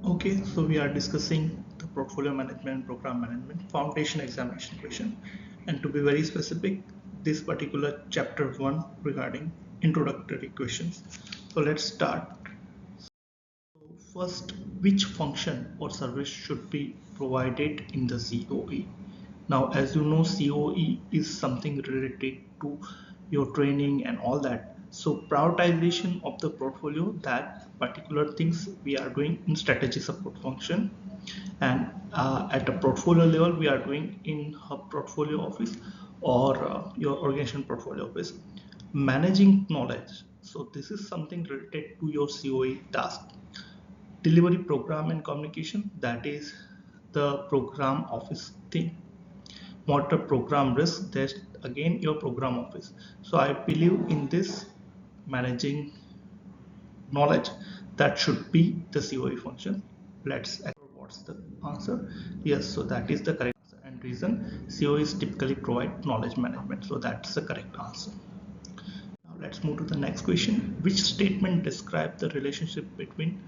Okay, so we are discussing the portfolio management, program management, foundation examination question. And to be very specific, this particular chapter 1 regarding introductory questions. So let's start. So first, which function or service should be provided in the COE? Now, as you know, COE is something related to your training and all that. So prioritization of the portfolio, that particular things we are doing in strategy support function, and at a portfolio level we are doing in a portfolio office or your organization portfolio office. Managing knowledge, so this is something related to your COE task. Delivery program and communication, that is the program office thing. Monitor program risk, that's again your program office. So I believe in this managing knowledge, that should be the COE function. Let's explore what's the answer. Yes, so that is the correct answer, and reason, COE is typically provide knowledge management, so that's the correct answer. Now let's move to the next question. Which statement describes the relationship between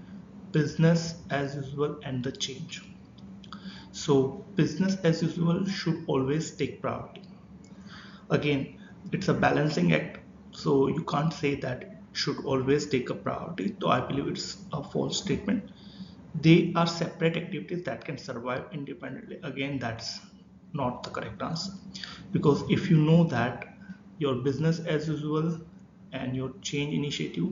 business as usual and the change? So business as usual should always take priority. Again, it's a balancing act, so you can't say that it should always take a priority. So I believe it's a false statement. They are separate activities that can survive independently. Again, that's not the correct answer, because if you know that your business as usual and your change initiative,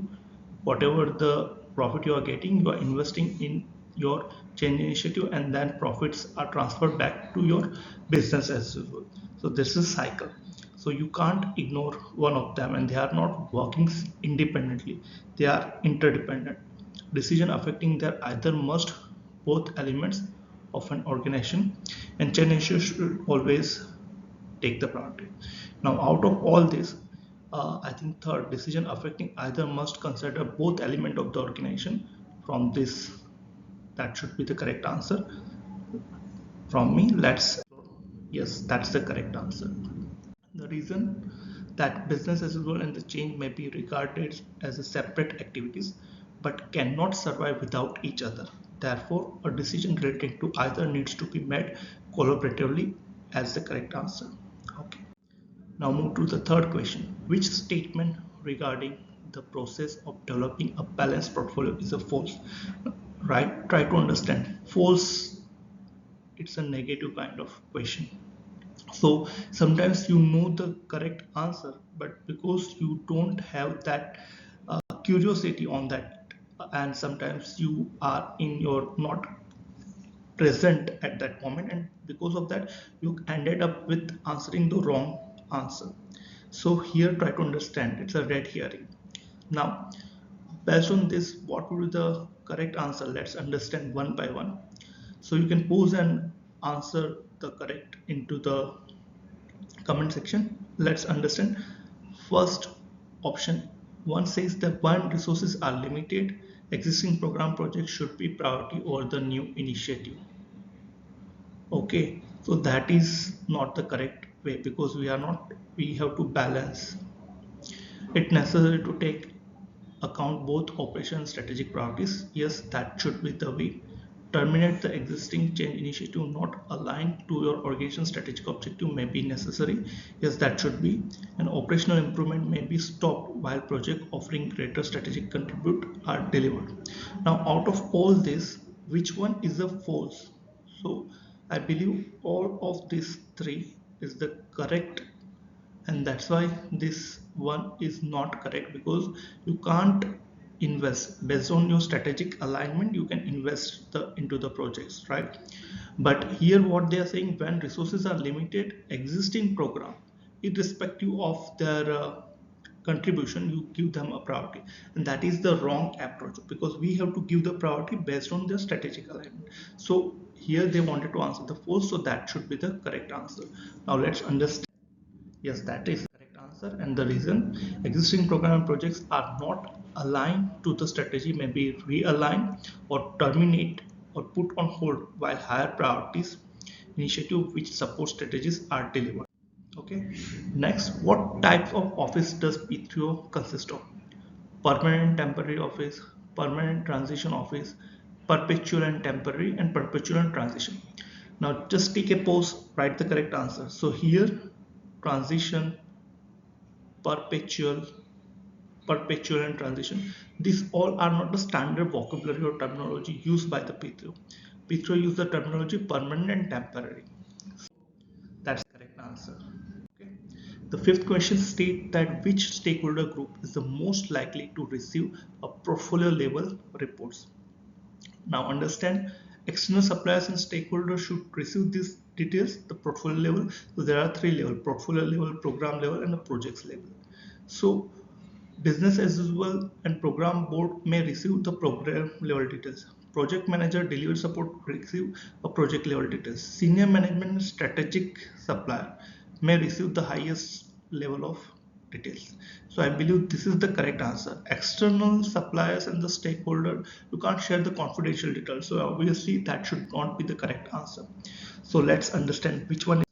whatever the profit you are getting, you are investing in your change initiative, and then profits are transferred back to your business as usual. So this is cycle, so you can't ignore one of them, and they are not working independently, they are interdependent. Decision affecting their either must, both elements of an organization, and change issue should always take the priority. Now out of all this, I think third, decision affecting either must consider both element of the organization. From this, that should be the correct answer from me. Let's, yes, that's the correct answer. The reason, that business as usual and the change may be regarded as a separate activities but cannot survive without each other. Therefore, a decision relating to either needs to be made collaboratively as the correct answer. Okay. Now move to the third question. Which statement regarding the process of developing a balanced portfolio is a false? Right? Try to understand. False, it's a negative kind of question. So sometimes you know the correct answer, but because you don't have that curiosity on that, and sometimes you are in your not present at that moment, and because of that you ended up with answering the wrong answer. So here try to understand, it's a red herring. Now based on this, what would be the correct answer? Let's understand one by one. So you can pose and answer the correct into the comment section. Let's understand. First option one says that when resources are limited, existing program projects should be priority over the new initiative. Okay, so that is not the correct way, because we have to balance. It's necessary to take account both operation and strategic priorities. Yes, that should be the way. Terminate the existing change initiative not aligned to your organization strategic objective may be necessary. Yes, that should be. An operational improvement may be stopped while project offering greater strategic contribute are delivered. Now out of all this, which one is a false? So I believe all of these three is the correct, and that's why this one is not correct, because you can't invest based on your strategic alignment. You can invest into the projects, right? But here what they are saying, when resources are limited, existing program, irrespective of their contribution, you give them a priority, and that is the wrong approach, because we have to give the priority based on the strategic alignment. So here they wanted to answer the false, so that should be the correct answer. Now let's understand. Yes, that is the correct answer. And the reason, existing program and projects are not aligned to the strategy may be realigned or terminate or put on hold while higher priorities initiative which support strategies are delivered. Okay. Next, what types of office does P3O consist of? Permanent temporary office, permanent transition office, perpetual and temporary, and perpetual and transition. Now just take a pause, write the correct answer. So here, transition, perpetual, perpetual and transition, these all are not the standard vocabulary or terminology used by the P3O. P3O use the terminology permanent and temporary. That's the correct answer. Okay. The fifth question states that which stakeholder group is the most likely to receive a portfolio level reports. Now understand, external suppliers and stakeholders should receive these details, the portfolio level. So there are three levels: portfolio level, program level, and the projects level. So business as usual and program board may receive the program level details. Project manager, delivery support receive a project level details. Senior management and strategic supplier may receive the highest level of details. So I believe this is the correct answer. External suppliers and the stakeholder, you can't share the confidential details. So obviously that should not be the correct answer. So let's understand which one.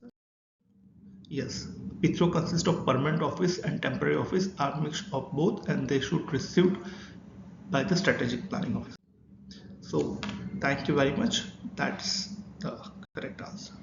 Yes, P3O consists of permanent office and temporary office, are mixed of both, and they should received by the strategic planning office. So thank you very much. That's the correct answer.